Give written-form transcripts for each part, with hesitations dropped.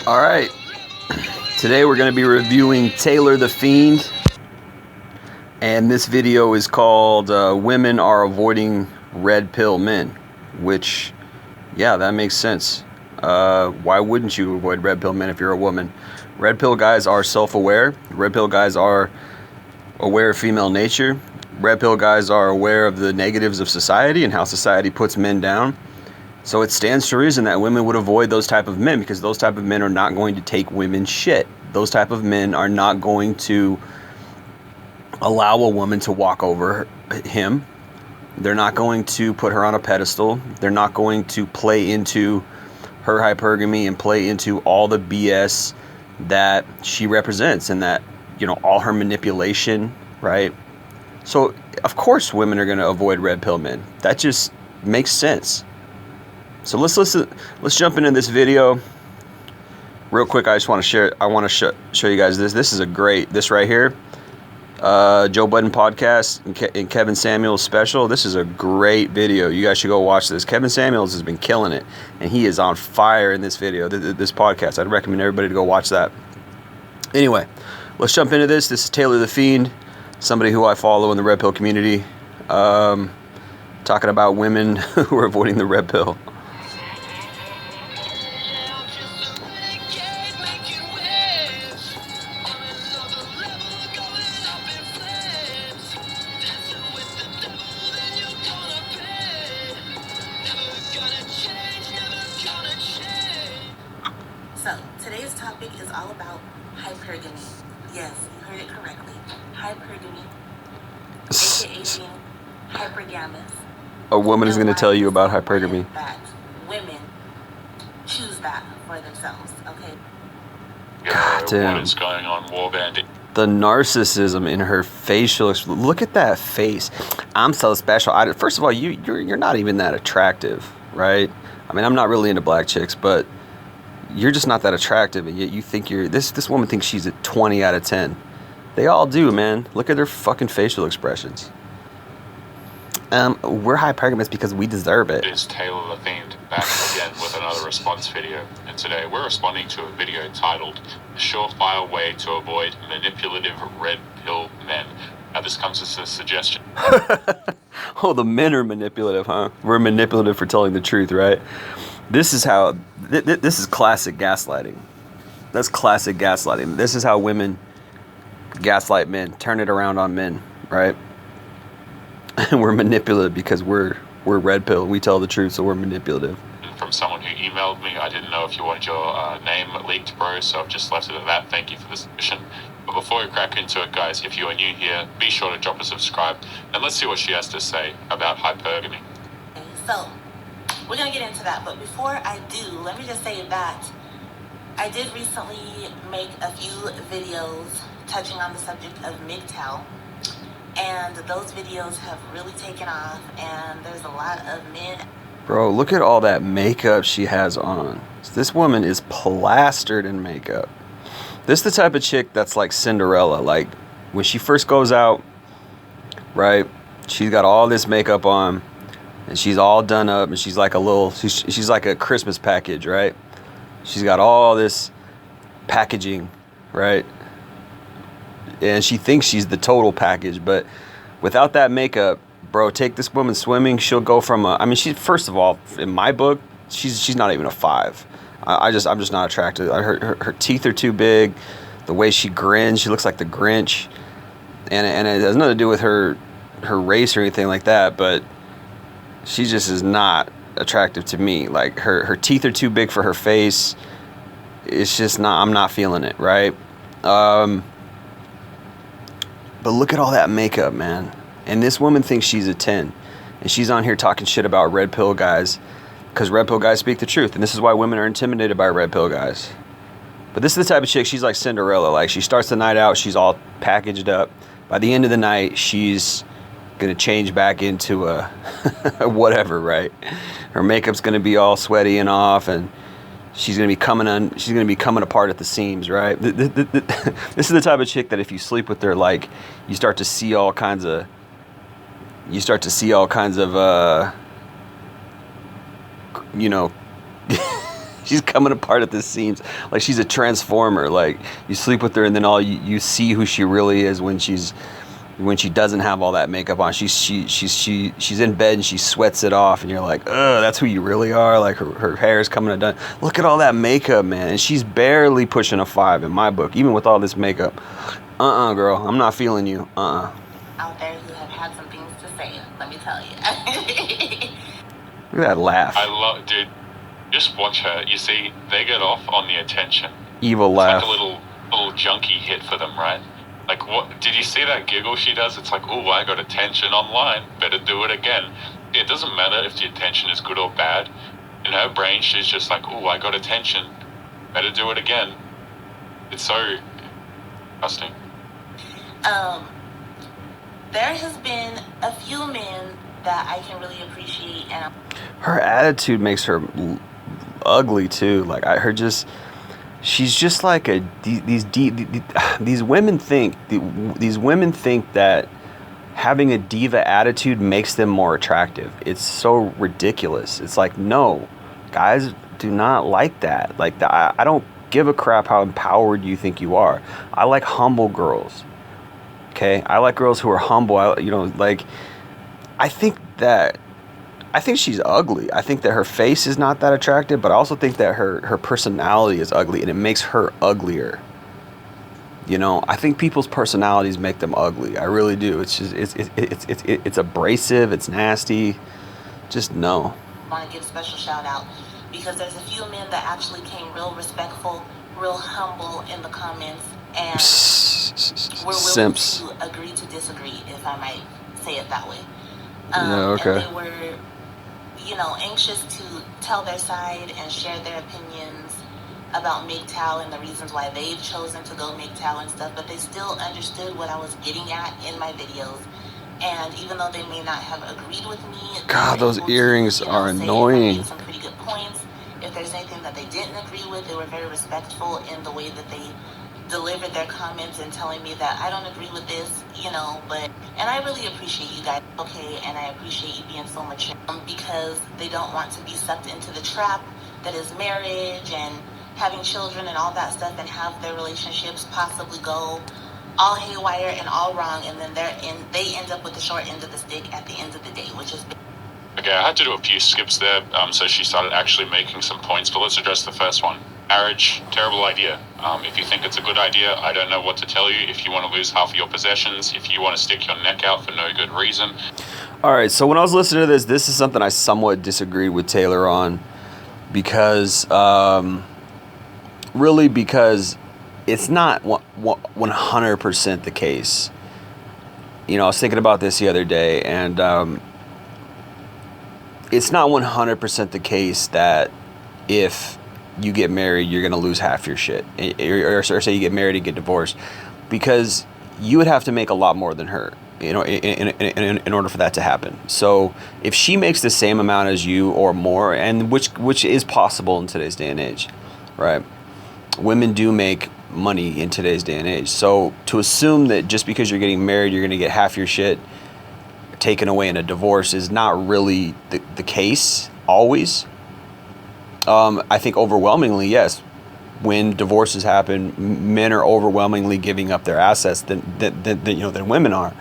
All right, today we're going to be reviewing Taylor the Fiend, and this video is called Women Are Avoiding Red Pill Men, which, yeah, that makes sense. Why wouldn't you avoid red pill men if you're a woman? Red pill guys are self-aware. Red pill guys are aware of female nature. Red pill guys are aware of the negatives of society and how society puts men down. So it stands to reason that women would avoid those type of men, because those type of men are not going to take women's shit. Those type of men are not going to allow a woman to walk over him. They're not going to put her on a pedestal. They're not going to play into her hypergamy and play into all the BS that she represents, and that, you know, all her manipulation, right? So of course women are going to avoid red pill men. That just makes sense. So let's jump into this video real quick. I just want to share. I want to show you guys this. This is a great. This right here, Joe Budden podcast and Kevin Samuels special. This is a great video. You guys should go watch this. Kevin Samuels has been killing it, and he is on fire in this video. This podcast. I'd recommend everybody to go watch that. Anyway, let's jump into this. This is Taylor the Fiend, somebody who I follow in the red pill community, talking about women who are avoiding the red pill. So, today's topic is all about hypergamy. Yes, you heard it correctly. Hypergamy, aka being hypergamous. A woman is going to tell you about hypergamy. That women choose that for themselves, okay? God damn. What is going on, Warband? The narcissism in her facial. Look at that face. I'm so special. First of all, you're not even that attractive, right? I mean, I'm not really into black chicks, but you're just not that attractive, and yet you think you're this woman thinks she's a 20 out of 10. They all do, man. Look at their fucking facial expressions. We're hypergamous because we deserve it. It's Taylor the Fiend back again with another response video, and today we're responding to a video titled "The Surefire Way to Avoid Manipulative Red Pill Men." Now this comes as a suggestion. Oh, the men are manipulative, huh? We're manipulative for telling the truth, right? This is how, this is classic gaslighting. That's classic gaslighting. This is how women gaslight men, turn it around on men, right? And we're manipulative because we're red pill. We tell the truth, so we're manipulative. From someone who emailed me, I didn't know if you wanted your name leaked, bro, so I've just left it at that. Thank you for the submission. But before we crack into it, guys, if you are new here, be sure to drop a subscribe, and let's see what she has to say about hypergamy. So, we're going to get into that, but before I do, let me just say that I did recently make a few videos touching on the subject of MGTOW, and those videos have really taken off, and there's a lot of men. Bro, look at all that makeup she has on. This woman is plastered in makeup. This is the type of chick that's like Cinderella. Like, when she first goes out, right, she's got all this makeup on, and she's all done up, and she's like a little, she's like a Christmas package, right? She's got all this packaging, right? And she thinks she's the total package, but without that makeup, bro, take this woman swimming, she'll go from a, I mean, she, first of all, in my book, she's not even a 5. I'm just not attracted. Her teeth are too big. The way she grins, she looks like the Grinch. And it has nothing to do with her race or anything like that, but she just is not attractive to me. Like, her teeth are too big for her face. It's just not, I'm not feeling it, right? But look at all that makeup, man. And this woman thinks she's a 10. And she's on here talking shit about red pill guys, because red pill guys speak the truth. And this is why women are intimidated by red pill guys. But this is the type of chick, she's like Cinderella. Like, she starts the night out, she's all packaged up. By the end of the night, she's gonna change back into a whatever, right? Her makeup's gonna be all sweaty and off, and she's gonna be coming apart at the seams, right? This is the type of chick that if you sleep with her, like, you start to see all kinds of you know, she's coming apart at the seams. Like she's a transformer. Like you sleep with her, and then all you see who she really is when she doesn't have all that makeup on. She's in bed and she sweats it off, and you're like, ugh, that's who you really are. Like her hair's coming undone. Look at all that makeup, man. And she's barely pushing a 5 in my book, even with all this makeup. Girl, I'm not feeling you. Out there who have had some things to say, let me tell you. Look at that laugh. I love, dude. Just watch her. You see, they get off on the attention. Evil It's laugh. like a little junkie hit for them, right? Like, what? Did you see that giggle she does? It's like, oh, I got attention online. Better do it again. It doesn't matter if the attention is good or bad. In her brain, she's just like, oh, I got attention. Better do it again. It's so disgusting. There has been a few men that I can really appreciate, and Her attitude makes her ugly too. Like she's just like these women think that having a diva attitude makes them more attractive. It's so ridiculous. It's like, no, guys do not like that. Like I don't give a crap how empowered you think you are. I like humble girls. Okay, I like girls who are humble. I think she's ugly. I think that her face is not that attractive, but I also think that her personality is ugly, and it makes her uglier. You know, I think people's personalities make them ugly. I really do. It's just it's abrasive. It's nasty. Just no. I want to give a special shout out because there's a few men that actually came real respectful, real humble in the comments, and were willing Simps. to agree to disagree, if I might say it that way. Yeah, okay. And they were, anxious to tell their side and share their opinions about MGTOW and the reasons why they've chosen to go MGTOW and stuff, but they still understood what I was getting at in my videos. And even though they may not have agreed with me, God, those earrings are say annoying. I made some pretty good points. If there's anything that they didn't agree with, they were very respectful in the way that they delivered their comments and telling me that I don't agree with this, and I really appreciate you guys, okay, and I appreciate you being so mature because they don't want to be sucked into the trap that is marriage and having children and all that stuff and have their relationships possibly go all haywire and all wrong, and then they end up with the short end of the stick at the end of the day, which is... Okay, I had to do a few skips there, so she started actually making some points, but let's address the first one. Marriage, terrible idea. If you think it's a good idea, I don't know what to tell you. If you want to lose half of your possessions, if you want to stick your neck out for no good reason. All right, so when I was listening to this is something I somewhat disagreed with Taylor on because it's not 100% the case. I was thinking about this the other day, and it's not 100% the case that if you get married, you're going to lose half your shit. Or say you get married and get divorced. Because you would have to make a lot more than her, in order for that to happen. So if she makes the same amount as you or more, and which is possible in today's day and age, right? Women do make money in today's day and age. So to assume that just because you're getting married, you're going to get half your shit taken away in a divorce is not really the case always. I think overwhelmingly, yes. When divorces happen, men are overwhelmingly giving up their assets than women are.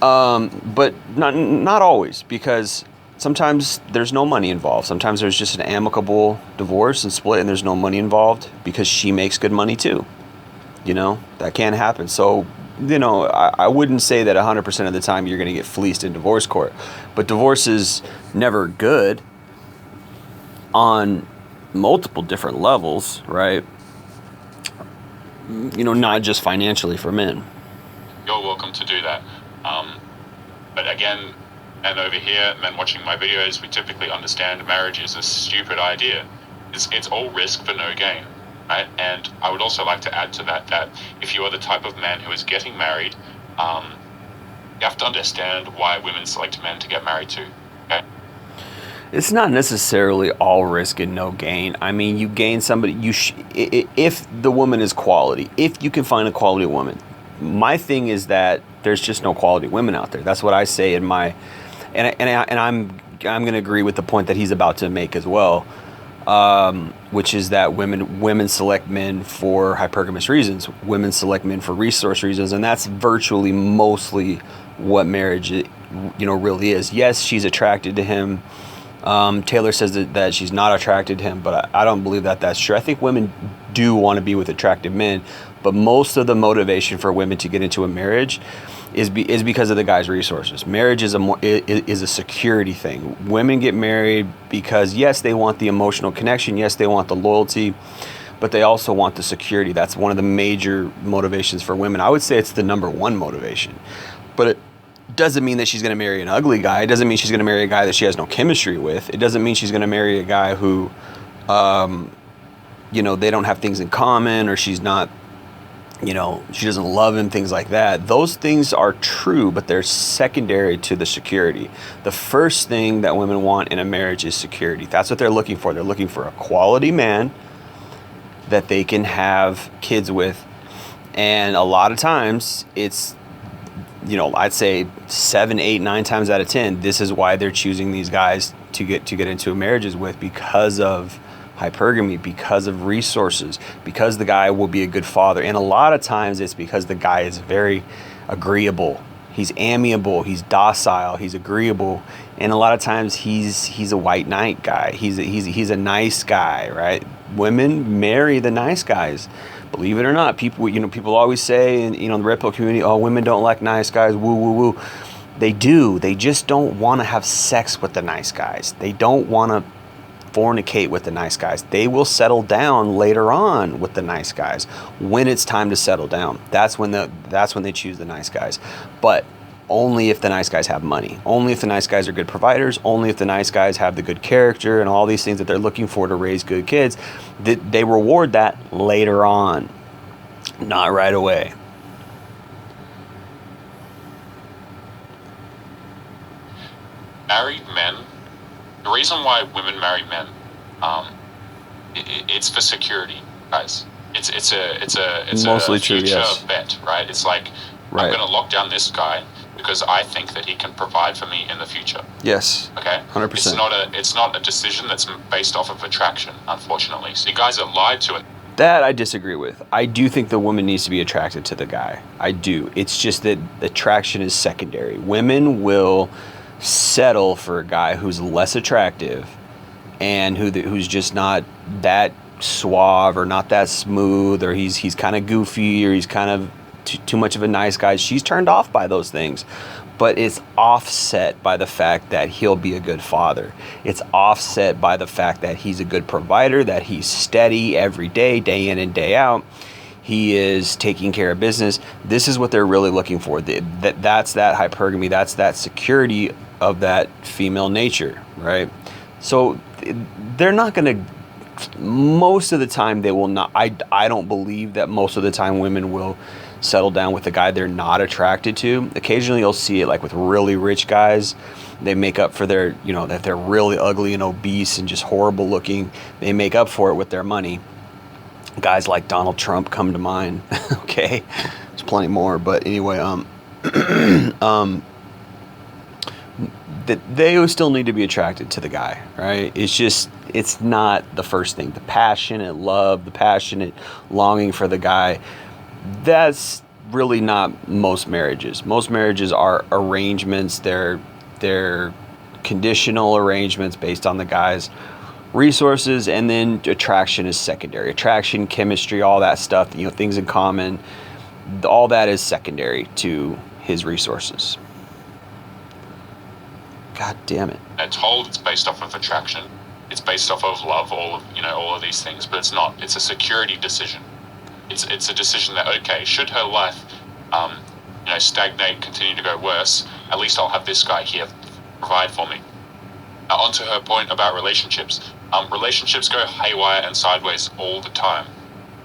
But not always, because sometimes there's no money involved. Sometimes there's just an amicable divorce and split, and there's no money involved because she makes good money too. That can happen. So, I wouldn't say that 100% of the time you're going to get fleeced in divorce court, but divorce is never good on multiple different levels, right? Not just financially for men. You're welcome to do that. But again, and over here, men watching my videos, we typically understand marriage is a stupid idea. It's all risk for no gain, right? And I would also like to add to that if you are the type of man who is getting married, you have to understand why women select men to get married to, okay? It's not necessarily all risk and no gain. I mean, you gain somebody. If the woman is quality, if you can find a quality woman. My thing is that there's just no quality women out there. That's what I say in my, and I'm going to agree with the point that he's about to make as well. which is that women select men for hypergamous reasons. Women select men for resource reasons, and that's virtually mostly what marriage, really is. Yes, she's attracted to him. Taylor says that she's not attracted to him, but I don't believe that that's true. I think women do want to be with attractive men, but most of the motivation for women to get into a marriage is because of the guy's resources. Marriage is a security thing. Women get married because, yes, they want the emotional connection, yes, they want the loyalty, but they also want the security. That's one of the major motivations for women. I would say it's the number one motivation. But it doesn't mean that she's going to marry an ugly guy. It doesn't mean she's going to marry a guy that she has no chemistry with. It doesn't mean she's going to marry a guy who, they don't have things in common, or she's not, she doesn't love him, things like that. Those things are true, but they're secondary to the security. The first thing that women want in a marriage is security. That's what they're looking for. They're looking for a quality man that they can have kids with. And a lot of times it's, I'd say 7, 8, 9 times out of 10, this is why they're choosing these guys to get into marriages with, because of hypergamy, because of resources, because the guy will be a good father. And a lot of times it's because the guy is very agreeable. He's amiable, he's docile, he's agreeable. And a lot of times he's a white knight guy. He's a nice guy, right? Women marry the nice guys. Believe it or not, people always say in the red pill community, oh, women don't like nice guys, woo, woo, woo. They do. They just don't want to have sex with the nice guys. They don't want to fornicate with the nice guys. They will settle down later on with the nice guys when it's time to settle down. That's when they choose the nice guys. But only if the nice guys have money. Only if the nice guys are good providers. Only if the nice guys have the good character and all these things that they're looking for to raise good kids. They reward that later on, not right away. Married men. The reason why women marry men, it's for security, guys. It's Mostly a true, future yes. bet, right? It's like, Right. I'm going to lock down this guy because I think that he can provide for me in the future. Yes. Okay. 100%. It's not a decision that's based off of attraction, unfortunately. So you guys are lied to it. That I disagree with. I do think the woman needs to be attracted to the guy. I do. It's just that attraction is secondary. Women will settle for a guy who's less attractive and who's just not that suave or not that smooth, or he's kind of goofy, or he's kind of too much of a nice guy. She's turned off by those things, but it's offset by the fact that he'll be a good father. It's offset by the fact that he's a good provider, that he's steady every day, day in and day out. He is taking care of business. This is what they're really looking for. That's that hypergamy. That's that security of that female nature, right? So they're not going to, most of the time they will not. I don't believe that most of the time women will settle down with a guy they're not attracted to. Occasionally you'll see it like with really rich guys. They make up for their, that they're really ugly and obese and just horrible looking. They make up for it with their money. Guys like Donald Trump come to mind. Okay, there's plenty more, but anyway, that they still need to be attracted to the guy, right? It's not the first thing. The passionate love, the passionate longing for the guy, that's really not most marriages. Most marriages are arrangements. They're conditional arrangements based on the guy's resources, and then attraction is secondary. Attraction, chemistry, all that stuff, things in common, all that is secondary to his resources. God damn it. They're told it's based off of attraction. It's based off of love, all of these things, but it's not. It's a security decision. It's a decision that, okay, should her life stagnate, continue to go worse, at least I'll have this guy here provide for me. Now, on to her point about relationships. Relationships go haywire and sideways all the time.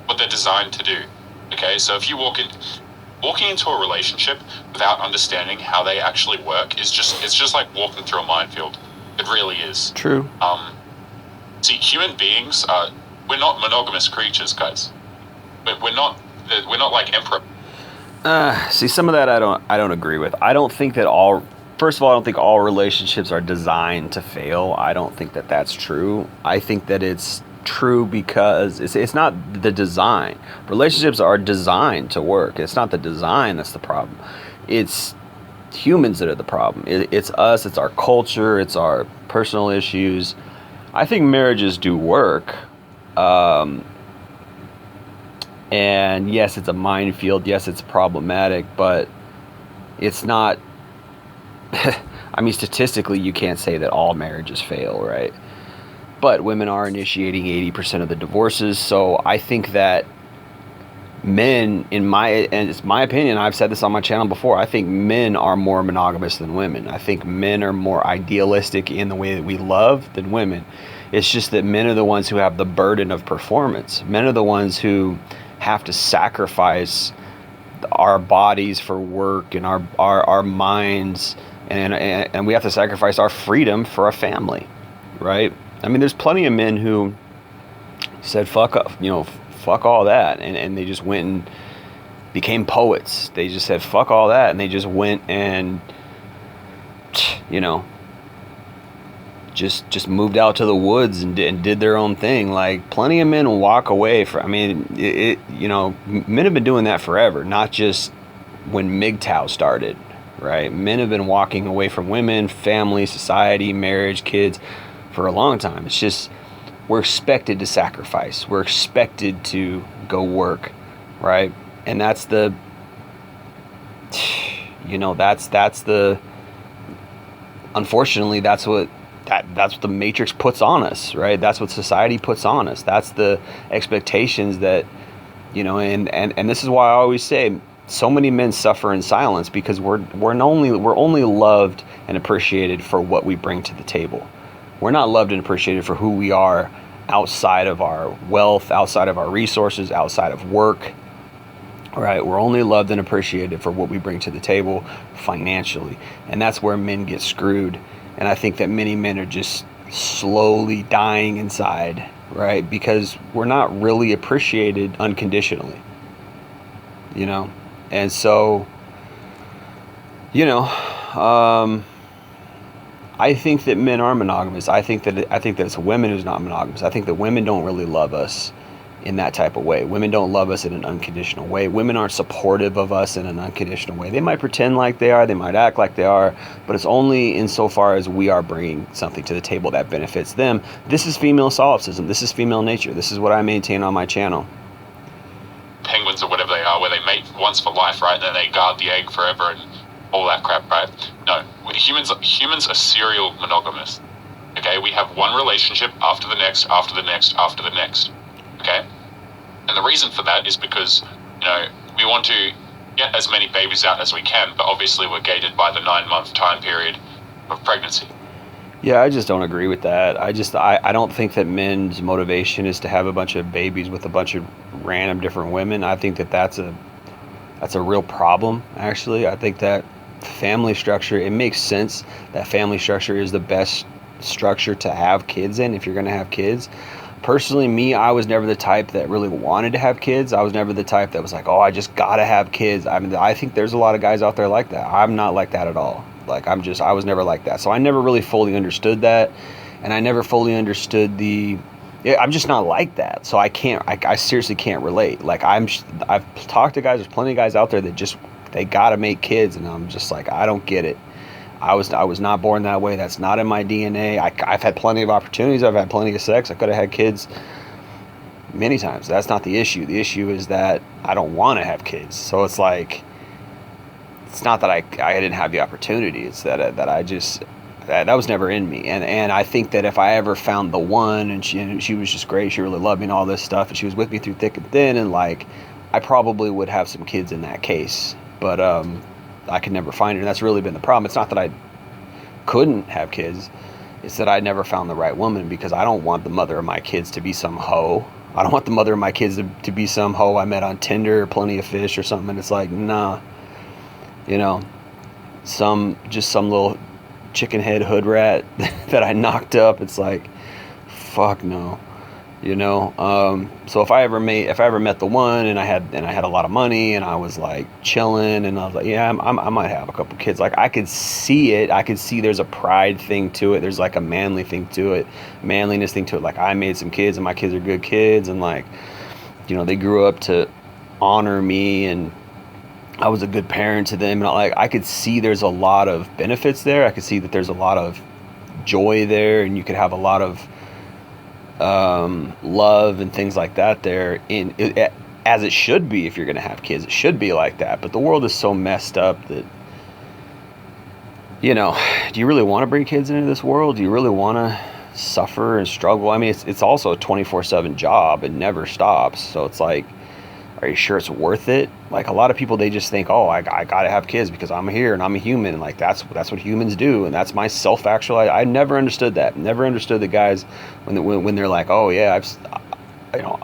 What they're designed to do. Okay, so if you walking into a relationship without understanding how they actually work it's just like walking through a minefield. It really is. True. See, human beings we're not monogamous creatures, guys. We're not like emperor. See, some of that I don't agree with. I don't think that all first of all, I don't think all relationships are designed to fail. I don't think that that's true. I think that it's true because it's not the design. Relationships are designed to work. It's not the design that's the problem. It's humans that are the problem. It's us, it's our culture, it's our personal issues. I think marriages do work. And yes, it's a minefield. Yes, it's problematic, but it's not. I mean, statistically, you can't say that all marriages fail, right? But women are initiating 80% of the divorces. So I think that men, and it's my opinion, I've said this on my channel before, I think men are more monogamous than women. I think men are more idealistic in the way that we love than women. It's just that men are the ones who have the burden of performance. Men are the ones who have to sacrifice our bodies for work and our minds, and we have to sacrifice our freedom for a family, right? I mean, there's plenty of men who said fuck all that, and they just went and became poets. They just said fuck all that, and they just went and just moved out to the woods and did their own thing. Like, plenty of men will walk away from, I mean, men have been doing that forever, not just when MGTOW started, right? Men have been walking away from women, family, society, marriage, kids for a long time. It's just, we're expected to sacrifice. We're expected to go work, right? And that's the, unfortunately, that's what the Matrix puts on us, right? That's what society puts on us. That's the expectations that, and this is why I always say so many men suffer in silence, because we're only loved and appreciated for what we bring to the table. We're not loved and appreciated for who we are outside of our wealth, outside of our resources, outside of work, right? We're only loved and appreciated for what we bring to the table financially. And that's where men get screwed. And I think that many men are just slowly dying inside, right? Because we're not really appreciated unconditionally, And so, I think that men are monogamous. I think that it's women who's not monogamous. I think that women don't really love us in that type of way. Women don't love us in an unconditional way. Women aren't supportive of us in an unconditional way. They might pretend like they are, they might act like they are, but it's only insofar as we are bringing something to the table that benefits them. This is female solipsism. This is female nature. This is what I maintain on my channel. Penguins or whatever they are, where they mate once for life, right? And then they guard the egg forever and all that crap, right? No, humans are serial monogamous. Okay, we have one relationship after the next, after the next, after the next. Okay? And the reason for that is because, we want to get as many babies out as we can, but obviously we're gated by the 9-month time period of pregnancy. Yeah, I just don't agree with that. I don't think that men's motivation is to have a bunch of babies with a bunch of random different women. I think that that's a real problem, actually. I think that family structure, it makes sense that family structure is the best structure to have kids in if you're going to have kids. Personally, me, I was never the type that really wanted to have kids. I was never the type that was like, oh, I just gotta have kids. I mean, I think there's a lot of guys out there like that. I'm not like that at all. Like, I was never like that. So I never really fully understood that. And I never fully understood I'm just not like that. So I seriously can't relate. Like, I've talked to guys, there's plenty of guys out there that they gotta make kids. And I'm just like, I don't get it. I was not born that way. That's not in my DNA. I've had plenty of opportunities. I've had plenty of sex. I could have had kids many times. That's not the issue. The issue is that I don't want to have kids. So it's like, it's not that I didn't have the opportunity. It's that that was never in me. And I think that if I ever found the one, and she was just great, she really loved me and all this stuff, and she was with me through thick and thin, and like, I probably would have some kids in that case. But I could never find it, and that's really been the problem. It's not that I couldn't have kids, it's that I never found the right woman, because I don't want the mother of my kids to be some hoe. I don't want the mother of my kids to be some hoe I met on Tinder or Plenty of Fish or something. And it's like, nah, some little chicken head hood rat that I knocked up. It's like, fuck no. You know, so if I ever met the one, and I had a lot of money, and I was like chilling, and I was like, yeah, I might have a couple kids. Like, I could see it. I could see there's a pride thing to it. There's like a manly thing to it, manliness thing to it. Like, I made some kids, and my kids are good kids, and like, you know, they grew up to honor me, and I was a good parent to them. And like, I could see there's a lot of benefits there. I could see that there's a lot of joy there, and you could have a lot of love and things like that there, as it should be. If you're going to have kids, it should be like that. But the world is so messed up that, you know, do you really want to bring kids into this world? Do you really want to suffer and struggle? I mean, it's also a 24/7 job and never stops. So it's like, are you sure it's worth it? Like, a lot of people, they just think, oh, I gotta have kids because I'm here and I'm a human, and like that's what humans do, and that's my self-actualization. I never understood that. Never understood the guys when they're like, oh yeah,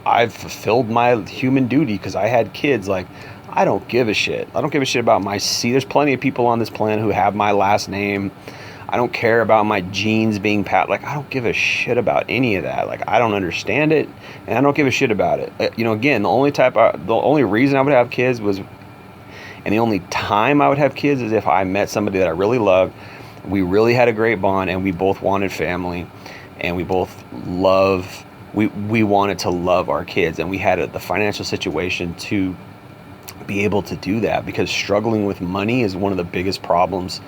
I've fulfilled my human duty because I had kids. Like, I don't give a shit. I don't give a shit about my seed. There's plenty of people on this planet who have my last name. I don't care about my genes being like, I don't give a shit about any of that. Like, I don't understand it, and I don't give a shit about it. You know, again, the only reason I would have kids was, and the only time I would have kids is if I met somebody that I really loved, we really had a great bond, and we both wanted family, and we both we wanted to love our kids, and we had the financial situation to be able to do that, because struggling with money is one of the biggest problems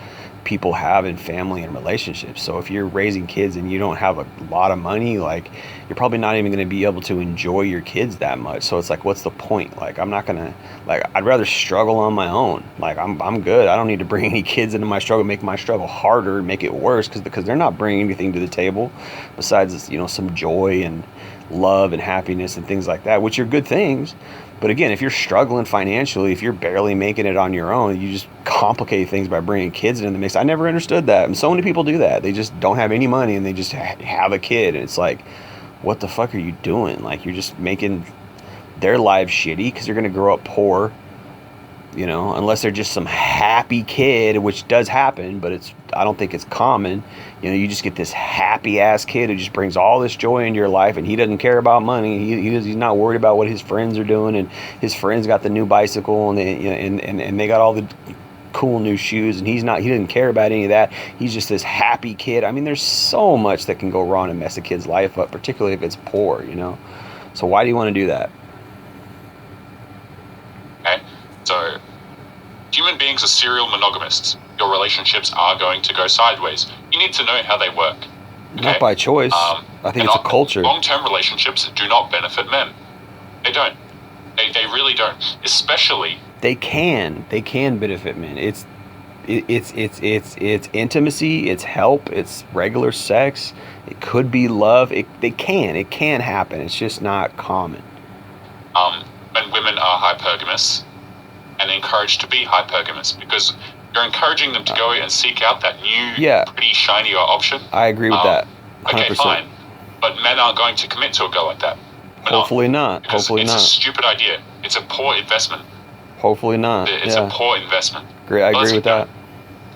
people have in family and relationships. So if you're raising kids and you don't have a lot of money, like, you're probably not even going to be able to enjoy your kids that much. So it's like, what's the point? Like, I'm not gonna, like, I'd rather struggle on my own. Like, I'm good. I don't need to bring any kids into my struggle, make my struggle harder, make it worse, because they're not bringing anything to the table besides, you know, some joy and love and happiness and things like that, which are good things. But again, if you're struggling financially, if you're barely making it on your own, you just complicate things by bringing kids into the mix. I never understood that. And so many people do that. They just don't have any money and they just have a kid. And it's like, what the fuck are you doing? Like, you're just making their lives shitty because they're going to grow up poor, you know, unless they're just some happy kid, which does happen, but I don't think it's common. You know, you just get this happy ass kid who just brings all this joy into your life, and he doesn't care about money. He's not worried about what his friends are doing, and his friends got the new bicycle, and they got all the cool new shoes, and he doesn't care about any of that. He's just this happy kid. I mean, there's so much that can go wrong and mess a kid's life up, particularly if it's poor, you know. So why do you want to do that? Okay, so human beings are serial monogamists. Your relationships are going to go sideways. You need to know how they work. Okay? Not by choice. I think it's a culture. Long-term relationships do not benefit men. They don't. They really don't. Especially. They can benefit men. It's intimacy. It's help. It's regular sex. It could be love. It can happen. It's just not common. When women are hypergamous and encouraged to be hypergamous, because you're encouraging them to go and seek out that new, pretty shinier option. I agree with that. 100%. Okay, fine. But men aren't going to commit to a girl like that. Hopefully not. Hopefully not. It's a stupid idea. It's a poor investment. Hopefully not. It's a poor investment. Great. I agree with that.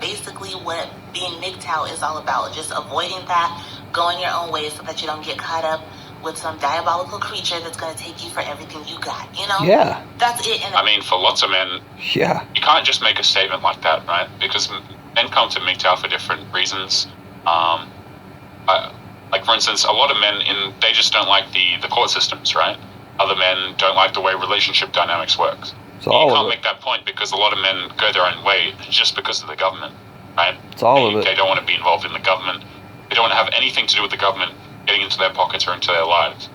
Basically, what being MGTOW is all about, just avoiding that, going your own way so that you don't get caught up with some diabolical creature that's going to take you for everything you got, you know? Yeah. That's it. I mean, for lots of men, you can't just make a statement like that, right? Because men come to MGTOW for different reasons. Like, for instance, a lot of men, they just don't like the court systems, right? Other men don't like the way relationship dynamics works. So you can't make that point because a lot of men go their own way just because of the government, right? It's all of it. They don't want to be involved in the government. They don't want to have anything to do with the government getting into their pockets or into their lives,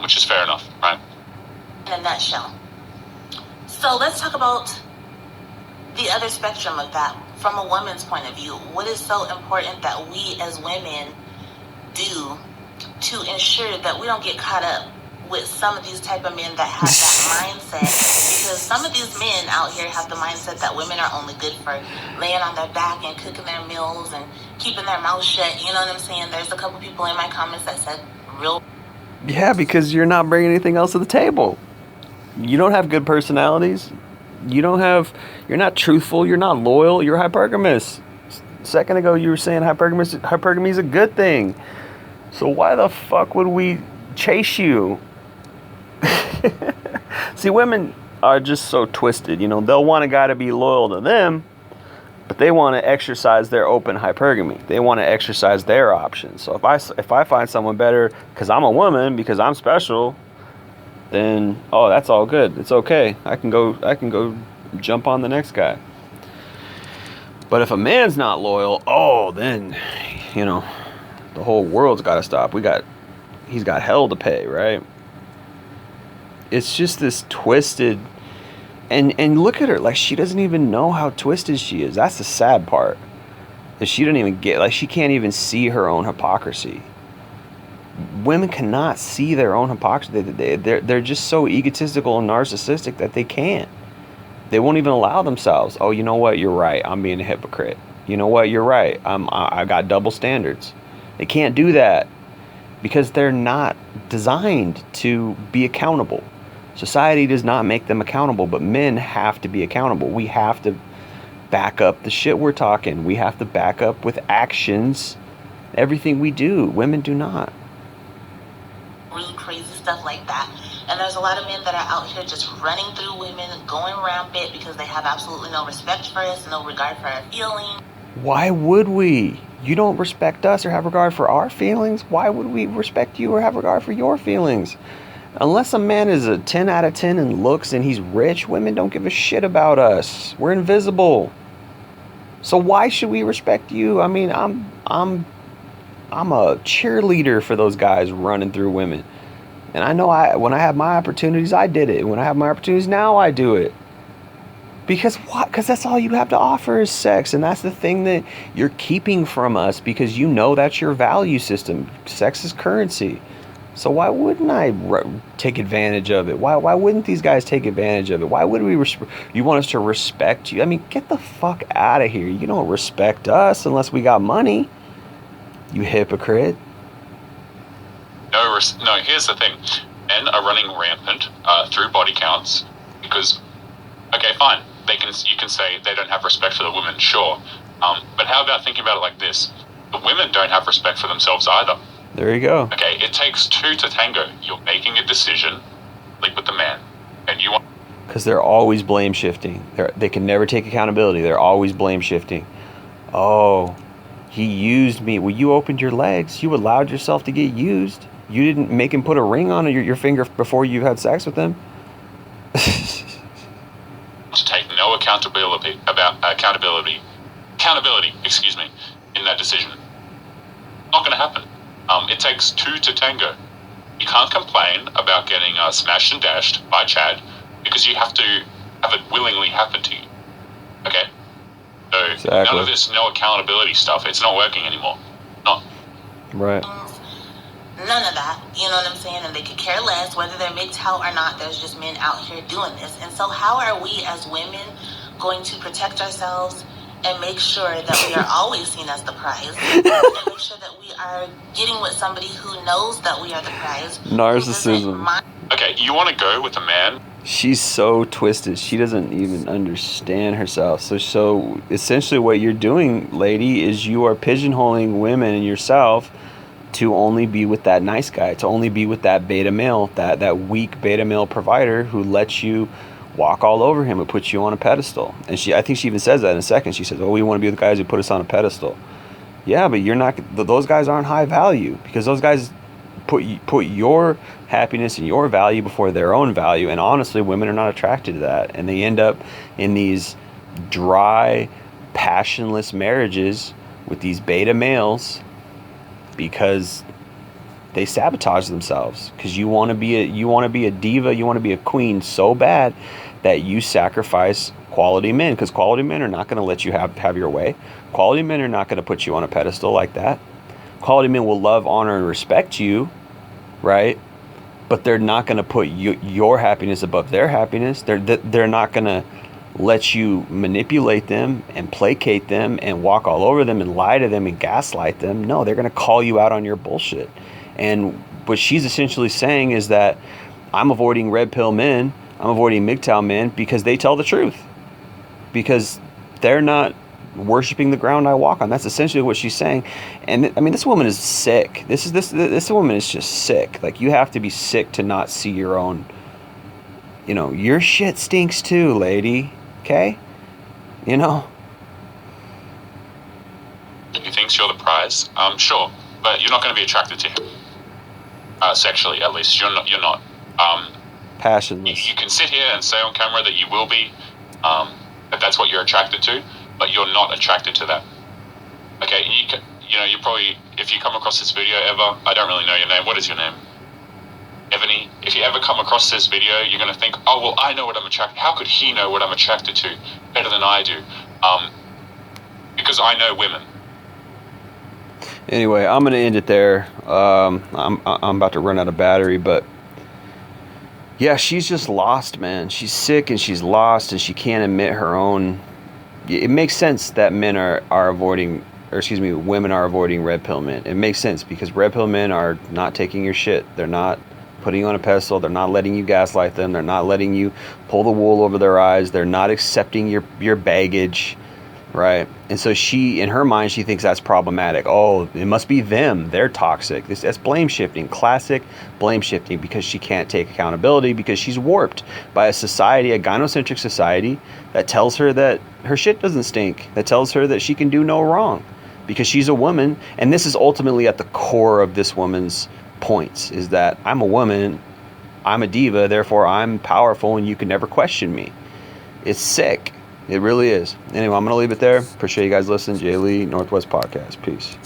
which is fair enough, right? In a nutshell. So let's talk about the other spectrum of that from a woman's point of view. What is so important that we as women do to ensure that we don't get caught up with some of these type of men that have that mindset? Because some of these men out here have the mindset that women are only good for laying on their back and cooking their meals and keeping their mouth shut. You know what I'm saying? There's a couple people in my comments that said real. Yeah, because you're not bringing anything else to the table. You don't have good personalities. You're not truthful. You're not loyal. You're hypergamous. A second ago, you were saying hypergamy is a good thing. So why the fuck would we chase you. See, women are just so twisted. You know, they'll want a guy to be loyal to them, but they want to exercise their open hypergamy. They want to exercise their options. So if I find someone better because I'm a woman, because I'm special, then that's all good. It's okay. I can go jump on the next guy. But if a man's not loyal, then, you know, the whole world's got to stop. He's got hell to pay, right? It's just this twisted, and look at her, like, she doesn't even know how twisted she is. That's the sad part. That she doesn't even get, like, she can't even see her own hypocrisy. Women cannot see their own hypocrisy. They're just so egotistical and narcissistic that they can't. They won't even allow themselves. Oh, you know what? You're right. I'm being a hypocrite. You know what? You're right. I got double standards. They can't do that because they're not designed to be accountable. Society does not make them accountable, but men have to be accountable. We have to back up the shit we're talking. We have to back up with actions everything we do. Women do not. Really crazy stuff like that. And there's a lot of men that are out here just running through women, going rampant because they have absolutely no respect for us, no regard for our feelings. Why would we? You don't respect us or have regard for our feelings. Why would we respect you or have regard for your feelings? Unless a man is a 10 out of 10 in looks and he's rich, women don't give a shit about us. We're invisible. So why should we respect you? I mean, I'm a cheerleader for those guys running through women. And I know when I had my opportunities, I did it. When I have my opportunities now, I do it. Because what? Because that's all you have to offer is sex. And that's the thing that you're keeping from us because you know that's your value system. Sex is currency. So why wouldn't I take advantage of it? Why wouldn't these guys take advantage of it? Why would we? You want us to respect you? I mean, get the fuck out of here. You don't respect us unless we got money. You hypocrite. No, here's the thing. Men are running rampant through body counts because, okay, fine. You can say they don't have respect for the women, sure. But how about thinking about it like this? The women don't have respect for themselves either. There you go. Okay, it takes two to tango. You're making a decision, like with the man, and you want... Because they're always blame shifting. They can never take accountability. They're always blame shifting. Oh, he used me. Well, you opened your legs. You allowed yourself to get used. You didn't make him put a ring on your finger before you had sex with him. To take no accountability, excuse me, in that decision. Not going to happen. It takes two to tango. You can't complain about getting smashed and dashed by Chad because you have to have it willingly happen to you. Okay? So exactly. None of this no accountability stuff, it's not working anymore. Not. Right. None of that, you know what I'm saying? And they could care less whether they're MGTOW or not. There's just men out here doing this. And so how are we as women going to protect ourselves and make sure that we are always seen as the prize and make sure that we are getting with somebody who knows that we are the prize? Narcissism. Okay, you want to go with a man? She's so twisted. She doesn't even understand herself. So essentially what you're doing, lady, is you are pigeonholing women and yourself to only be with that nice guy, to only be with that beta male, that weak beta male provider who lets you walk all over him and puts you on a pedestal. And I think she even says that in a second. She says, oh, we want to be with the guys who put us on a pedestal. Yeah, but you're not. Those guys aren't high value because those guys put your happiness and your value before their own value. And honestly, women are not attracted to that. And they end up in these dry, passionless marriages with these beta males because they sabotage themselves. Because you want to be a diva, you want to be a queen so bad that you sacrifice quality men. Because quality men are not going to let you have your way. Quality men are not going to put you on a pedestal like that. Quality men will love, honor, and respect you, right? But they're not going to put your happiness above their happiness. They're not going to let you manipulate them and placate them and walk all over them and lie to them and gaslight them. No, they're going to call you out on your bullshit. And what she's essentially saying is that I'm avoiding red pill men, I'm avoiding MGTOW men because they tell the truth. Because they're not worshiping the ground I walk on. That's essentially what she's saying. And I mean, this woman is sick. This woman is just sick. Like, you have to be sick to not see your own, you know, your shit stinks too, lady. Okay? You know? He thinks you're the prize. Sure, but you're not going to be attracted to him. Sexually, at least. You're not. Passionless. You can sit here and say on camera that you will be, that that's what you're attracted to, but you're not attracted to that. Okay, you probably, if you come across this video ever, I don't really know your name. What is your name? Ebony. If you ever come across this video, you're going to think, oh, well, I know what I'm attracted. How could he know what I'm attracted to better than I do? Because I know women. Anyway, I'm gonna end it there. I'm about to run out of battery, but yeah, she's just lost, man. She's sick and she's lost, and she can't admit her own. It makes sense that women are avoiding red pill men. It makes sense because red pill men are not taking your shit. They're not putting you on a pedestal. They're not letting you gaslight them. They're not letting you pull the wool over their eyes. They're not accepting your baggage. Right. And so she, in her mind, she thinks that's problematic. Oh, it must be them. They're toxic. That's blame shifting, classic blame shifting, because she can't take accountability, because she's warped by a society, a gynocentric society that tells her that her shit doesn't stink, that tells her that she can do no wrong because she's a woman. And this is ultimately at the core of this woman's points, is that I'm a woman, I'm a diva, therefore I'm powerful and you can never question me. It's sick. It really is. Anyway, I'm going to leave it there. Appreciate you guys listening. Jay Lee, Northwest Podcast. Peace.